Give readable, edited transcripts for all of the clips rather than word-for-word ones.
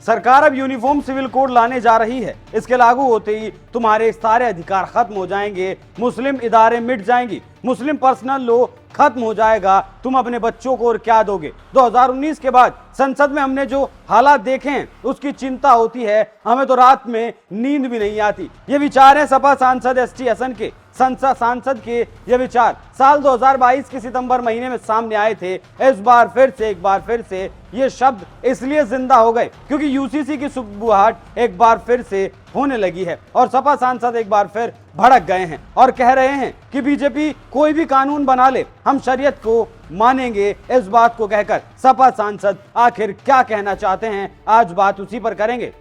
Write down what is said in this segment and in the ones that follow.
सरकार अब uniform civil code लाने जा रही है। इसके लागू होते ही तुम्हारे सारे अधिकार खत्म हो जाएंगे, मुस्लिम इदारे मिट जाएंगी, मुस्लिम पर्सनल लॉ खत्म हो जाएगा। तुम अपने बच्चों को और क्या दोगे? 2019 के बाद संसद में हमने जो हालात देखे हैं उसकी चिंता होती है, हमें तो रात में नींद भी नहीं आती। ये विचार है सपा सांसद एसटी हसन के। सांसद के ये विचार साल 2022 के सितंबर महीने में सामने आए थे। एक बार फिर से ये शब्द इसलिए जिंदा हो गए क्योंकि यूसीसी की सुगबुगाहट एक बार फिर से होने लगी है और सपा सांसद एक बार फिर भड़क गए हैं और कह रहे हैं कि बीजेपी कोई भी कानून बना ले, हम शरीयत को मानेंगे। इस बात को कहकर सपा सांसद आखिर क्या कहना चाहते हैं, आज बात उसी पर करेंगे।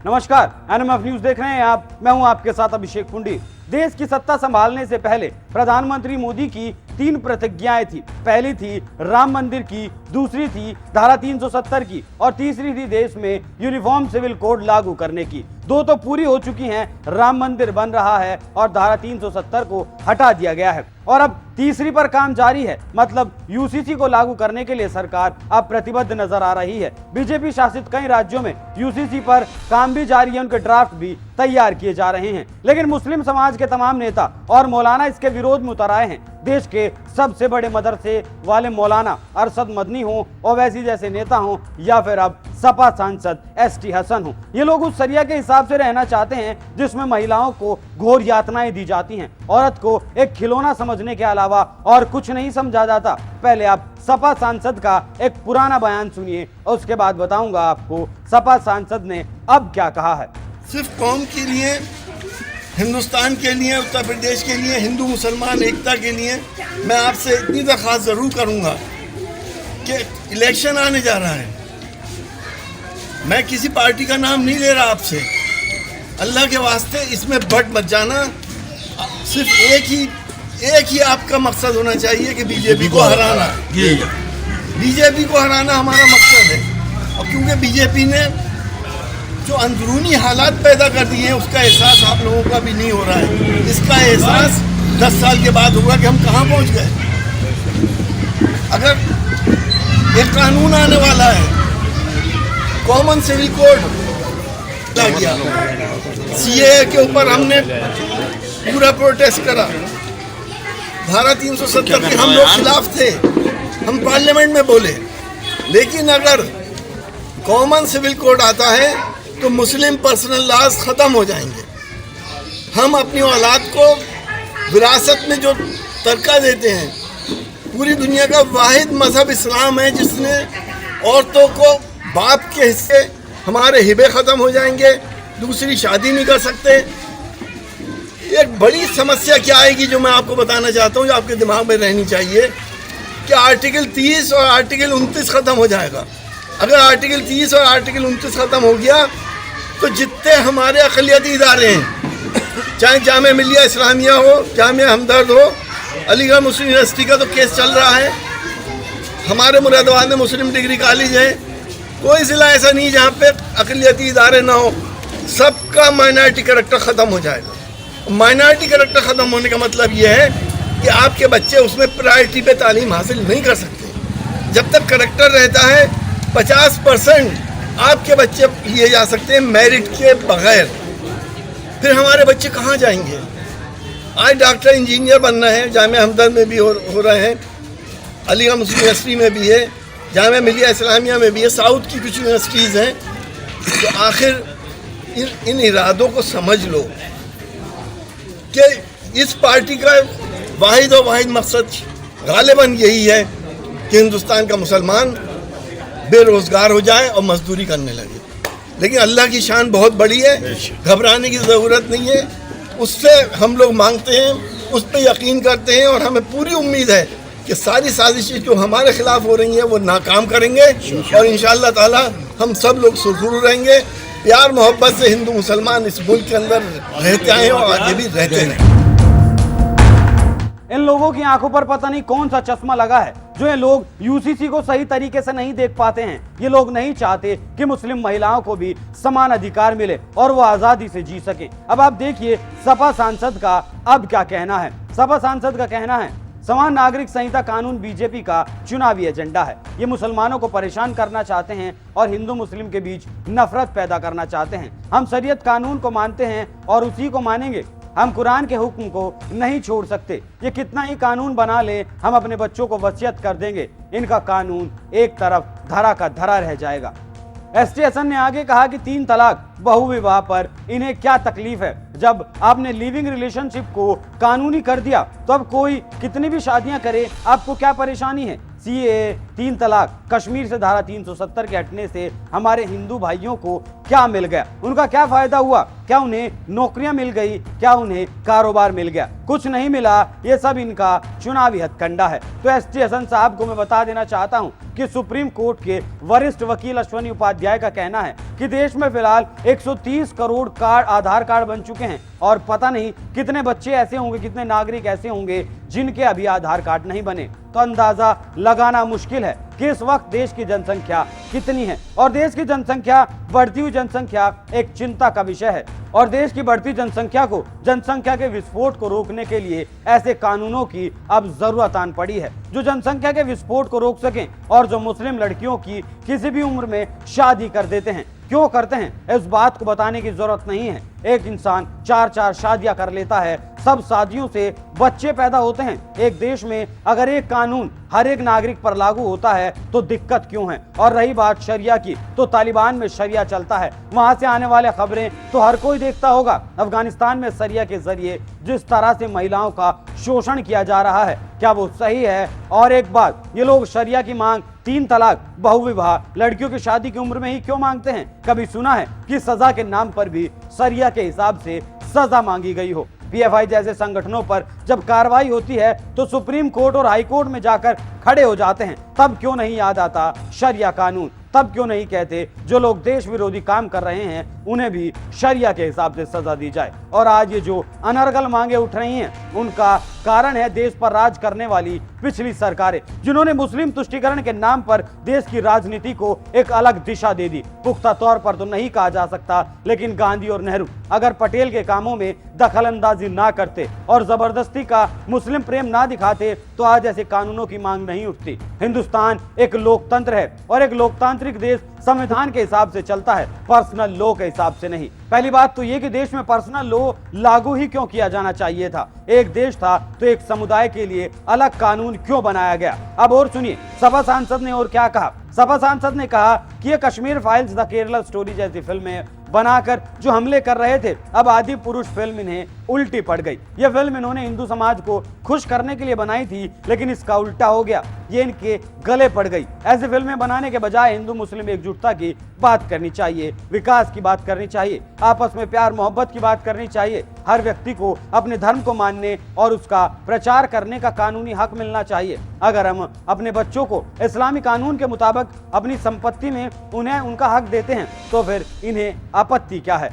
नमस्कार, एनएमएफ न्यूज देख रहे हैं आप। मैं हूं आपके साथ अभिषेक पुंडी। देश की सत्ता संभालने से पहले प्रधानमंत्री मोदी की 3 प्रतिज्ञाएं थी। पहली थी राम मंदिर की, दूसरी थी धारा 370 की और तीसरी थी देश में यूनिफॉर्म सिविल कोड लागू करने की। 2 तो पूरी हो चुकी हैं, राम मंदिर बन रहा है और धारा 370 को हटा दिया गया है और अब तीसरी पर काम जारी है। मतलब यूसीसी को लागू करने के लिए सरकार अब प्रतिबद्ध नजर आ रही है। बीजेपी शासित कई राज्यों में यूसीसी पर काम भी जारी है, उनके ड्राफ्ट भी तैयार किए जा रहे हैं। लेकिन मुस्लिम समाज के तमाम नेता और मौलाना इसके विरोध में उतर आए हैं। देश के सबसे बड़े मदरसे वाले मौलाना अरशद मदनी हो, ओवैसी जैसे नेता हो या फिर अब सपा सांसद एसटी हसन हो, ये लोग उस शरिया के हिसाब से रहना चाहते हैं जिसमें महिलाओं को घोर यातनाएं दी जाती हैं। औरत को एक खिलौना समझने के अलावा और कुछ नहीं समझा जाता। पहले आप सपा सांसद का एक पुराना बयान सुनिए और उसके बाद बताऊंगा आपको सपा सांसद ने अब क्या कहा है। सिर्फ कौम के लिए, हिंदुस्तान के लिए, उत्तर प्रदेश के लिए, हिंदू मुसलमान एकता के लिए मैं आपसे इतनी दरख्वास्त ज़रूर करूंगा कि इलेक्शन आने जा रहा है। मैं किसी पार्टी का नाम नहीं ले रहा आपसे, अल्लाह के वास्ते इसमें बट मत जाना। सिर्फ एक ही आपका मकसद होना चाहिए कि बीजेपी को हराना। बीजेपी को हराना हमारा मकसद है। और क्योंकि बीजेपी ने जो अंदरूनी हालात पैदा कर दिए हैं उसका एहसास आप लोगों का भी नहीं हो रहा है। इसका एहसास 10 साल के बाद होगा कि हम कहाँ पहुँच गए। अगर एक कानून आने वाला है, कॉमन सिविल कोड गया, सीएए के ऊपर हमने पूरा प्रोटेस्ट करा। धारा 370 के हम लोग खिलाफ थे, हम पार्लियामेंट में बोले। लेकिन अगर कॉमन सिविल कोड आता है तो मुस्लिम पर्सनल लॉज ख़त्म हो जाएंगे। हम अपनी औलाद को विरासत में जो तरका देते हैं, पूरी दुनिया का वाहिद मजहब इस्लाम है जिसने औरतों को बाप के हिस्से, हमारे हिबे ख़त्म हो जाएंगे, दूसरी शादी नहीं कर सकते। एक बड़ी समस्या क्या आएगी जो मैं आपको बताना चाहता हूँ, जो आपके दिमाग में रहनी चाहिए कि आर्टिकल 30 और आर्टिकल 29 ख़त्म हो जाएगा। अगर आर्टिकल 30 और आर्टिकल 29 ख़त्म हो गया तो जितने हमारे अक़लियती इदारे हैं, चाहे जामिया मिल्लिया इस्लामिया हो, जामिया हमदर्द हो, अलीगढ़ मुस्लिम यूनिवर्सिटी का तो केस चल रहा है, हमारे मुरादाबाद में मुस्लिम डिग्री कॉलेज है, कोई ज़िला ऐसा नहीं जहाँ पे अक़लियती इदारे ना हो। सबका माइनॉरिटी करैक्टर ख़त्म हो जाएगा। माइनॉरिटी करैक्टर ख़त्म होने का मतलब ये है कि आपके बच्चे उसमें प्रायोरिटी पे तालीम हासिल नहीं कर सकते। जब तक करैक्टर रहता है 50% आपके बच्चे लिए जा सकते हैं मेरिट के बगैर। फिर हमारे बच्चे कहाँ जाएंगे? आज डॉक्टर इंजीनियर बनना है, जामिया हमदर्द में भी हो रहे हैं, अलीगढ़ मुस्लिम यूनिवर्सिटी में भी है, जामिया मिल्लिया इस्लामिया में भी है, साउथ की कुछ यूनिवर्सिटीज़ हैं। तो आखिर इन इरादों को समझ लो कि इस पार्टी का वाहिद और वाहिद मकसद गालिबन यही है कि हिंदुस्तान का मुसलमान बेरोज़गार हो जाए और मजदूरी करने लगे। लेकिन अल्लाह की शान बहुत बड़ी है, घबराने की ज़रूरत नहीं है। उससे हम लोग मांगते हैं, उस पर यकीन करते हैं और हमें पूरी उम्मीद है कि सारी साजिशें जो हमारे खिलाफ हो रही हैं वो नाकाम करेंगे और इंशाअल्लाह ताला हम सब लोग सुरखुरू रहेंगे। प्यार मोहब्बत से हिंदू मुसलमान इस मुल्क के अंदर रहते आए और आगे भी रहते रहें। इन लोगों की आंखों पर पता नहीं कौन सा चश्मा लगा है जो ये लोग यूसीसी को सही तरीके से नहीं देख पाते हैं। ये लोग नहीं चाहते कि मुस्लिम महिलाओं को भी समान अधिकार मिले और वो आजादी से जी सके। अब आप देखिए सपा सांसद का अब क्या कहना है। सपा सांसद का कहना है समान नागरिक संहिता कानून बीजेपी का चुनावी एजेंडा है। ये मुसलमानों को परेशान करना चाहते हैं और हिंदू मुस्लिम के बीच नफरत पैदा करना चाहते हैं। हम शरीयत कानून को मानते हैं और उसी को मानेंगे। हम कुरान के हुक्म को नहीं छोड़ सकते। ये कितना ही कानून बना ले, हम अपने बच्चों को वसीयत कर देंगे। इनका कानून एक तरफ धरा का धरा रह जाएगा। एसटी हसन ने आगे कहा कि 3 तलाक, बहुविवाह पर इन्हें क्या तकलीफ है। जब आपने लिविंग रिलेशनशिप को कानूनी कर दिया तो अब कोई कितनी भी शादियां करे, आपको क्या परेशानी है। सीएए, 3 तलाक, कश्मीर से धारा 370 के हटने से हमारे हिंदू भाइयों को क्या मिल गया, उनका क्या फायदा हुआ। क्या उन्हें नौकरियां मिल गई, क्या उन्हें कारोबार मिल गया? कुछ नहीं मिला। ये सब इनका चुनावी हथकंडा है। तो एसटी हसन साहब को मैं बता देना चाहता हूं कि सुप्रीम कोर्ट के वरिष्ठ वकील अश्वनी उपाध्याय का कहना है कि देश में फिलहाल 130 करोड़ कार्ड, आधार कार्ड बन चुके हैं और पता नहीं कितने बच्चे ऐसे होंगे, कितने नागरिक ऐसे होंगे जिनके अभी आधार कार्ड नहीं बने। तो अंदाजा लगाना मुश्किल है कि इस वक्त देश की जनसंख्या कितनी है। और देश की जनसंख्या, बढ़ती हुई जनसंख्या एक चिंता का विषय है। और देश की बढ़ती जनसंख्या को, जनसंख्या के विस्फोट को रोकने के लिए ऐसे कानूनों की अब जरूरत आन पड़ी है जो जनसंख्या के विस्फोट को रोक सकें और जो मुस्लिम लड़कियों की किसी भी उम्र में शादी कर देते हैं। क्यों करते हैं, इस बात को बताने की जरूरत नहीं है। एक इंसान 4-4 शादियां कर लेता है, सब शादियों से बच्चे पैदा होते हैं। एक देश में अगर एक कानून हर एक नागरिक पर लागू होता है तो दिक्कत क्यों है। और रही बात शरिया की, तो तालिबान में शरिया चलता है, वहां से आने वाले खबरें तो हर कोई देखता होगा। अफगानिस्तान में शरिया के जरिए जिस तरह से महिलाओं का शोषण किया जा रहा है, क्या वो सही है? और एक बात, ये लोग शरिया की मांग, 3 तलाक, बहुविवाह, लड़कियों की शादी की उम्र में ही क्यों मांगते हैं? कभी सुना है कि सजा के नाम पर भी शरिया के हिसाब से सजा मांगी गई हो? पीएफआई जैसे संगठनों पर जब कार्रवाई होती है तो सुप्रीम कोर्ट और हाई कोर्ट में जाकर खड़े हो जाते हैं। तब क्यों नहीं याद आता शरिया कानून? तब क्यों नहीं कहते जो लोग देश विरोधी काम कर रहे हैं उन्हें भी शरिया के हिसाब से सजा दी जाए? और आज ये जो अनर्गल मांगे उठ रही हैं, उनका कारण है देश पर राज करने वाली पिछली सरकारें, जिन्होंने मुस्लिम तुष्टीकरण के नाम पर देश की राजनीति को एक अलग दिशा दे दी। पुख्ता तौर पर तो नहीं कहा जा सकता, लेकिन गांधी और नेहरू अगर पटेल के कामों में दखल अंदाजी ना करते और जबरदस्ती का मुस्लिम प्रेम ना दिखाते तो आज ऐसे कानूनों की मांग नहीं उठती। हिंदुस्तान एक लोकतंत्र है और एक लोकतांत्रिक देश संविधान के हिसाब से चलता है, पर्सनल लॉ के हिसाब से नहीं। पहली बात तो ये कि देश में पर्सनल लॉ लागू ही क्यों किया जाना चाहिए था? एक देश था तो एक समुदाय के लिए अलग कानून क्यों बनाया गया? अब और सुनिए, सपा सांसद ने और क्या कहा। सपा सांसद ने कहा कि ये Kashmir files, the Kerala story जैसी फिल्में बनाकर जो हमले कर रहे थे, अब आदि पुरुष फिल्म इन्हें उल्टी पड़ गई। यह फिल्म इन्होंने हिंदू समाज को खुश करने के लिए बनाई थी, लेकिन इसका उल्टा हो गया, ये इनके गले पड़ गई। ऐसी फिल्में बनाने के बजाय हिंदू मुस्लिम एकजुटता की बात करनी चाहिए, विकास की बात करनी चाहिए, आपस में प्यार मोहब्बत की बात करनी चाहिए। हर व्यक्ति को अपने धर्म को मानने और उसका प्रचार करने का कानूनी हक मिलना चाहिए। अगर हम अपने बच्चों को इस्लामी कानून के मुताबिक अपनी संपत्ति में उन्हें उनका हक देते हैं तो फिर इन्हें आपत्ति क्या है?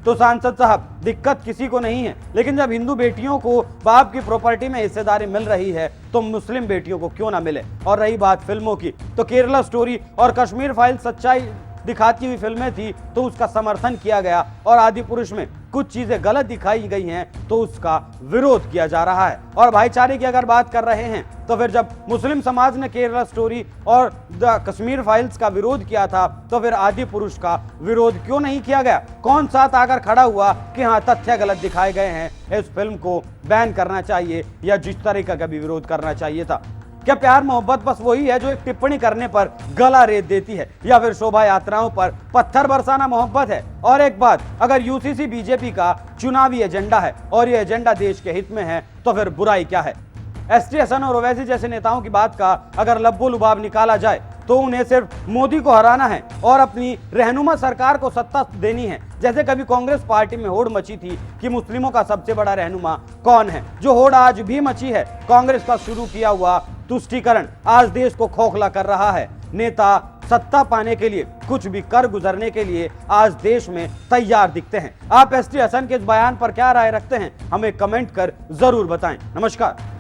तो सांसद साहब, दिक्कत किसी को नहीं है, लेकिन जब हिंदू बेटियों को बाप की प्रॉपर्टी में हिस्सेदारी मिल रही है तो मुस्लिम बेटियों को क्यों ना मिले? और रही बात फिल्मों की, तो केरला स्टोरी और कश्मीर फाइल सच्चाई दिखाती हुई फिल्में थी तो उसका समर्थन किया गया, और आदि पुरुष में कुछ चीजें गलत दिखाई गई हैं तो उसका विरोध किया जा रहा है। और भाईचारे की अगर बात कर रहे हैं तो फिर जब मुस्लिम समाज ने केरला स्टोरी और द कश्मीर फाइल्स का विरोध किया था तो फिर आदि पुरुष का विरोध क्यों नहीं किया गया? कौन साथ आकर खड़ा हुआ कि हाँ, तथ्य गलत दिखाए गए हैं, इस फिल्म को बैन करना चाहिए या जिस तरीके का भी विरोध करना चाहिए था? क्या प्यार मोहब्बत बस वही है जो एक टिप्पणी करने पर गला रेत देती है, या फिर शोभा यात्राओं पर पत्थर बरसाना मोहब्बत है? और एक बात, अगर यूसीसी बीजेपी का चुनावी एजेंडा है और ये एजेंडा देश के हित में है तो फिर बुराई क्या है? एसटी हसन और ओवैसी जैसे नेताओं की बात का अगर लब्बो लुबाब निकाला जाए तो उन्हें सिर्फ मोदी को हराना है और अपनी रहनुमा सरकार को सत्ता देनी है। जैसे कभी कांग्रेस पार्टी में होड़ मची थी कि मुस्लिमों का सबसे बड़ा रहनुमा कौन है, जो होड़ आज भी मची है कांग्रेस का शुरू किया हुआ तुष्टीकरण आज देश को खोखला कर रहा है। नेता सत्ता पाने के लिए कुछ भी कर गुजरने के लिए आज देश में तैयार दिखते हैं। आप एसटी हसन के इस बयान पर क्या राय रखते हैं? हमें कमेंट कर जरूर बताएं। नमस्कार।